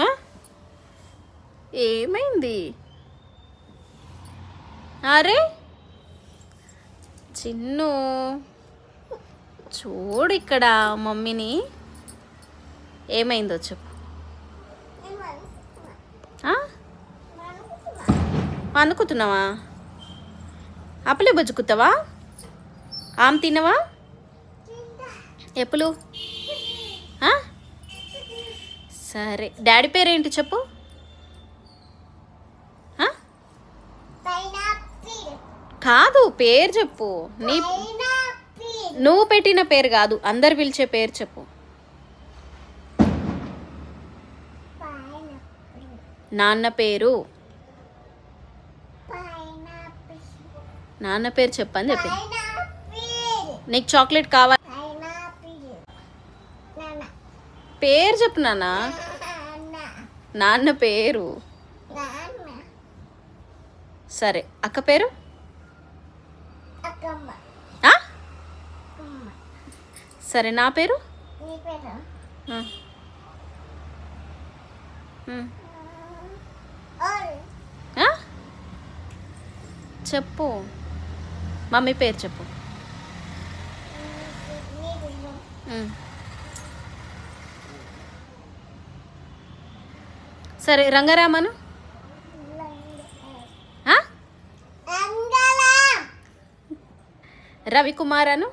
ఆ? ఏమైంది? అరే చిన్ను, చూడు ఇక్కడ మమ్మీని. ఏమైందో చెప్పు. అనుకుతున్నావా? అప్పులే బుజ్జుకుతావా? ఆమె తినవా? ఎప్పుడు? సరే, డాడీ పేరేంటి చెప్పు. కాదు, పేరు చెప్పు. నువ్వు పెట్టిన పేరు కాదు, అందరు పిలిచే పేరు చెప్పు. నాన్న పేరు. నాన్న పేరు చెప్పని చెప్పి. నీకు చాక్లెట్ కావాలి? పేరు చెప్పు నాన్న. నాన్న పేరు. సరే, అక్క పేరు? సరే, నా పేరు? చెప్పు. మమ్మీ పేరు చెప్పు. సరే, రంగారామను. రవికుమారను.